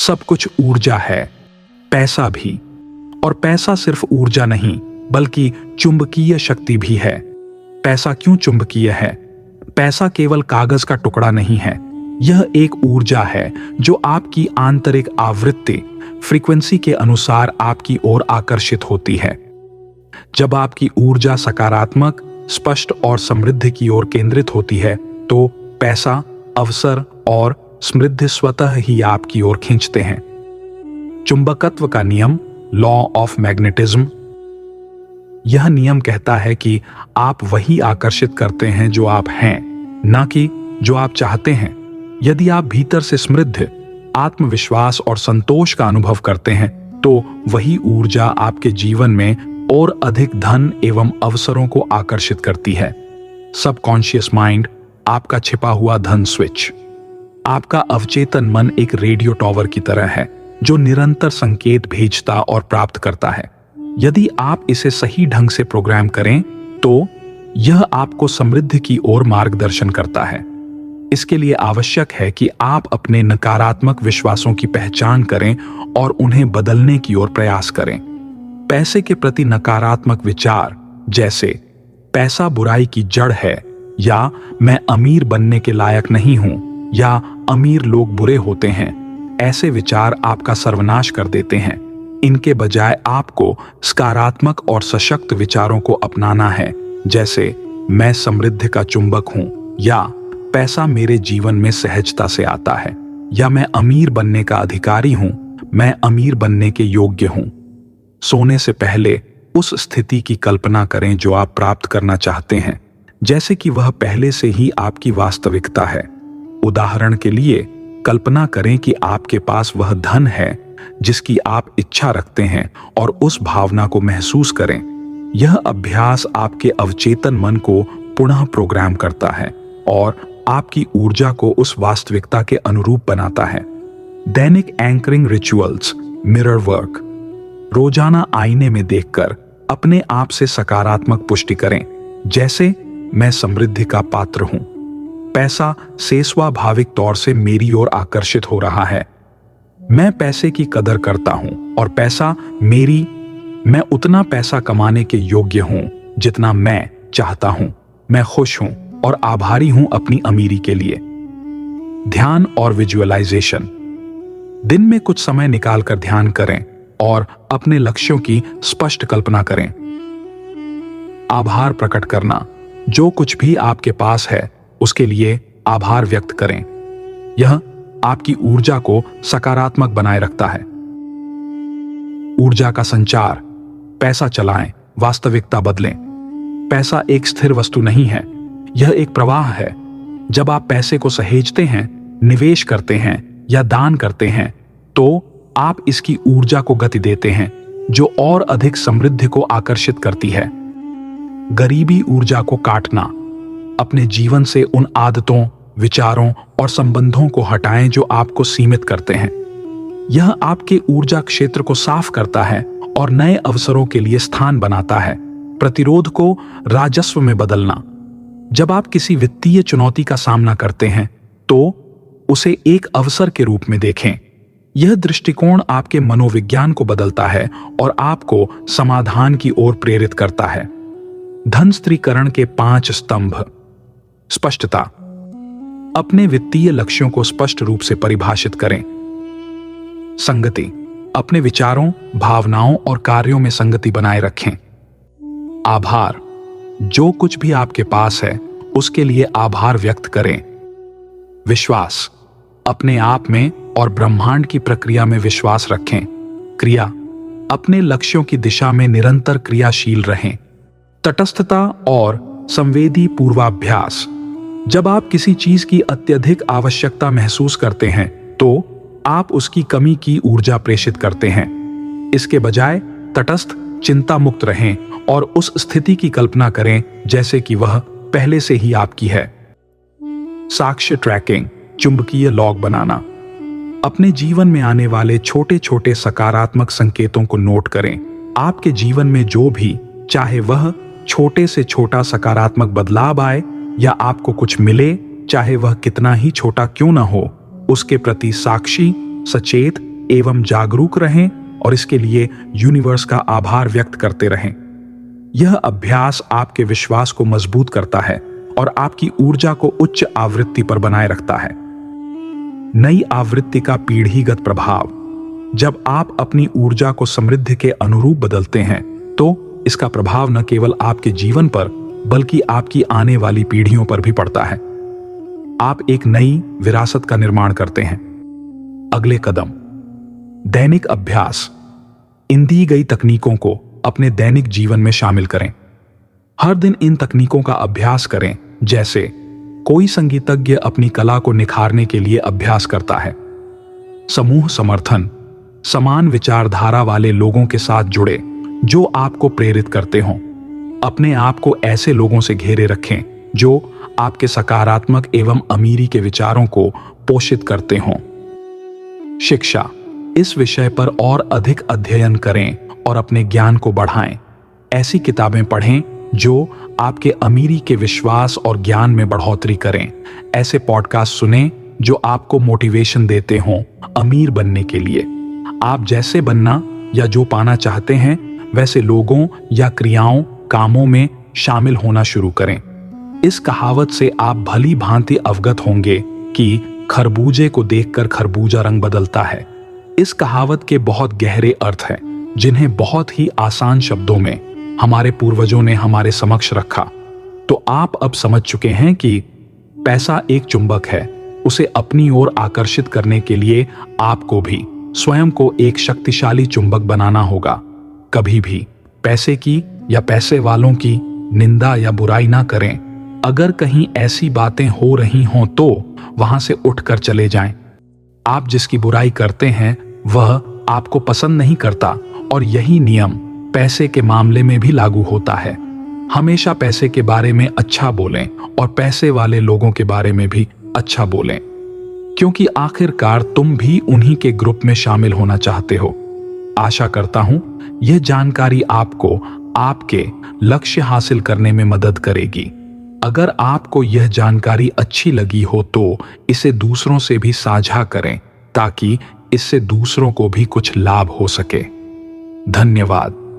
सब कुछ ऊर्जा है, पैसा भी। और पैसा सिर्फ ऊर्जा नहीं बल्कि चुंबकीय शक्ति भी है। पैसा क्यों चुंबकीय है? पैसा केवल कागज का टुकड़ा नहीं है, यह एक ऊर्जा है जो आपकी आंतरिक आवृत्ति फ्रीक्वेंसी के अनुसार आपकी ओर आकर्षित होती है। जब आपकी ऊर्जा सकारात्मक, स्पष्ट और समृद्धि की ओर केंद्रित होती है तो पैसा, अवसर और समृद्धि स्वतः ही आपकी ओर खींचते हैं। चुंबकत्व का नियम, लॉ ऑफ मैग्नेटिज्म, यह नियम कहता है कि आप वही आकर्षित करते हैं जो आप हैं, ना कि जो आप चाहते हैं। यदि आप भीतर से समृद्ध, आत्मविश्वास और संतोष का अनुभव करते हैं तो वही ऊर्जा आपके जीवन में और अधिक धन एवं अवसरों को आकर्षित करती है। सबकॉन्शियस माइंड आपका छिपा हुआ धन स्विच। आपका अवचेतन मन एक रेडियो टॉवर की तरह है जो निरंतर संकेत भेजता और प्राप्त करता है। यदि आप इसे सही ढंग से प्रोग्राम करें तो यह आपको समृद्धि की ओर मार्गदर्शन करता है। इसके लिए आवश्यक है कि आप अपने नकारात्मक विश्वासों की पहचान करें और उन्हें बदलने की ओर प्रयास करें। पैसे के प्रति नकारात्मक विचार जैसे पैसा बुराई की जड़ है, या मैं अमीर बनने के लायक नहीं हूं, या अमीर लोग बुरे होते हैं, ऐसे विचार आपका सर्वनाश कर देते हैं। इनके बजाय आपको सकारात्मक और सशक्त विचारों को अपनाना है, जैसे मैं समृद्धि का चुंबक हूं, या पैसा मेरे जीवन में सहजता से आता है, या मैं अमीर बनने का अधिकारी हूं, मैं अमीर बनने के योग्य हूं। सोने से पहले उस स्थिति की कल्पना करें जो आप प्राप्त करना चाहते हैं, जैसे कि वह पहले से ही आपकी वास्तविकता है। उदाहरण के लिए कल्पना करें कि आपके पास वह धन है जिसकी आप इच्छा रखते हैं और उस भावना को महसूस करें। यह अभ्यास आपके अवचेतन मन को पुनः प्रोग्राम करता है और आपकी ऊर्जा को उस वास्तविकता के अनुरूप बनाता है। दैनिक एंकरिंग रिचुअल्स, मिरर वर्क। रोजाना आईने में देखकर अपने आप से सकारात्मक पुष्टि करें, जैसे मैं समृद्धि का पात्र हूं, पैसा से स्वाभाविक तौर से मेरी ओर आकर्षित हो रहा है, मैं पैसे की कदर करता हूं और पैसा मैं उतना पैसा कमाने के योग्य हूं जितना मैं चाहता हूं, मैं खुश हूं और आभारी हूं अपनी अमीरी के लिए। ध्यान और विजुअलाइजेशन। दिन में कुछ समय निकालकर ध्यान करें और अपने लक्ष्यों की स्पष्ट कल्पना करें। आभार प्रकट करना, जो कुछ भी आपके पास है उसके लिए आभार व्यक्त करें। यह आपकी ऊर्जा को सकारात्मक बनाए रखता है। ऊर्जा का संचार। पैसा चलाएं, वास्तविकता बदलें। पैसा एक स्थिर वस्तु नहीं है, यह एक प्रवाह है। जब आप पैसे को सहेजते हैं, निवेश करते हैं या दान करते हैं तो आप इसकी ऊर्जा को गति देते हैं जो और अधिक समृद्धि को आकर्षित करती है। गरीबी ऊर्जा को काटना। अपने जीवन से उन आदतों, विचारों और संबंधों को हटाएं जो आपको सीमित करते हैं। यह आपके ऊर्जा क्षेत्र को साफ करता है और नए अवसरों के लिए स्थान बनाता है। प्रतिरोध को राजस्व में बदलना। जब आप किसी वित्तीय चुनौती का सामना करते हैं तो उसे एक अवसर के रूप में देखें। यह दृष्टिकोण आपके मनोविज्ञान को बदलता है और आपको समाधान की ओर प्रेरित करता है। धन स्त्रीकरण के 5 स्तंभ। स्पष्टता। अपने वित्तीय लक्ष्यों को स्पष्ट रूप से परिभाषित करें। संगति। अपने विचारों, भावनाओं और कार्यों में संगति बनाए रखें। आभार। जो कुछ भी आपके पास है उसके लिए आभार व्यक्त करें। विश्वास। अपने आप में और ब्रह्मांड की प्रक्रिया में विश्वास रखें। क्रिया। अपने लक्ष्यों की दिशा में निरंतर क्रियाशील रहें। तटस्थता और संवेदी पूर्वाभ्यास। जब आप किसी चीज की अत्यधिक आवश्यकता महसूस करते हैं तो आप उसकी कमी की ऊर्जा प्रेषित करते हैं। इसके बजाय तटस्थ, चिंता मुक्त रहें और उस स्थिति की कल्पना करें जैसे कि वह पहले से ही आपकी है। साक्ष्य ट्रैकिंग, चुंबकीय लॉग बनाना। अपने जीवन में आने वाले छोटे छोटे सकारात्मक संकेतों को नोट करें। आपके जीवन में जो भी, चाहे वह छोटे से छोटा सकारात्मक बदलाव आए या आपको कुछ मिले, चाहे वह कितना ही छोटा क्यों ना हो, उसके प्रति साक्षी, सचेत एवं जागरूक रहें और इसके लिए यूनिवर्स का आभार व्यक्त करते रहें। यह अभ्यास आपके विश्वास को मजबूत करता है और आपकी ऊर्जा को उच्च आवृत्ति पर बनाए रखता है। नई आवृत्ति का पीढ़ीगत प्रभाव। जब आप अपनी ऊर्जा को समृद्धि के अनुरूप बदलते हैं तो इसका प्रभाव न केवल आपके जीवन पर बल्कि आपकी आने वाली पीढ़ियों पर भी पड़ता है। आप एक नई विरासत का निर्माण करते हैं। अगले कदम, दैनिक अभ्यास। इन दी गई तकनीकों को अपने दैनिक जीवन में शामिल करें। हर दिन इन तकनीकों का अभ्यास करें। जैसे कोई संगीतज्ञ अपनी कला को निखारने के लिए अभ्यास करता है। समूह समर्थन। समान विचारधारा वाले लोगों के साथ जुड़े जो आपको प्रेरित करते हों। अपने आप को ऐसे लोगों से घेरे रखें जो आपके सकारात्मक एवं अमीरी के विचारों को पोषित करते हों। शिक्षा। इस विषय पर और अधिक अध्ययन करें और अपने ज्ञान को बढ़ाएं। ऐसी किताबें पढ़ें जो आपके अमीरी के विश्वास और ज्ञान में बढ़ोतरी करें। ऐसे पॉडकास्ट सुनें जो आपको मोटिवेशन देते हों अमीर बनने के लिए। आप जैसे बनना या जो पाना चाहते हैं वैसे लोगों या क्रियाओं, कामों में शामिल होना शुरू करें। इस कहावत से आप भली भांति अवगत होंगे कि खरबूजे को देखकर खरबूजा रंग बदलता है। इस कहावत के बहुत गहरे अर्थ हैं जिन्हें बहुत ही आसान शब्दों में हमारे पूर्वजों ने हमारे समक्ष रखा। तो आप अब समझ चुके हैं कि पैसा एक चुंबक है। उसे अपनी ओर आकर्षित करने के लिए आपको भी स्वयं को एक शक्तिशाली चुंबक बनाना होगा। कभी भी पैसे की या पैसे वालों की निंदा या बुराई ना करें। अगर कहीं ऐसी बातें हो रही हों तो वहां से उठकर चले जाएं। आप जिसकी बुराई करते हैं वह आपको पसंद नहीं करता और यही नियम पैसे के मामले में भी लागू होता है। हमेशा पैसे के बारे में अच्छा बोलें और पैसे वाले लोगों के बारे में भी अच्छा बोलें, क्योंकि आखिरकार तुम भी उन्हीं के ग्रुप में शामिल होना चाहते हो। आशा करता हूं यह जानकारी आपको आपके लक्ष्य हासिल करने में मदद करेगी। अगर आपको यह जानकारी अच्छी लगी हो तो इसे दूसरों से भी साझा करें ताकि इससे दूसरों को भी कुछ लाभ हो सके। धन्यवाद।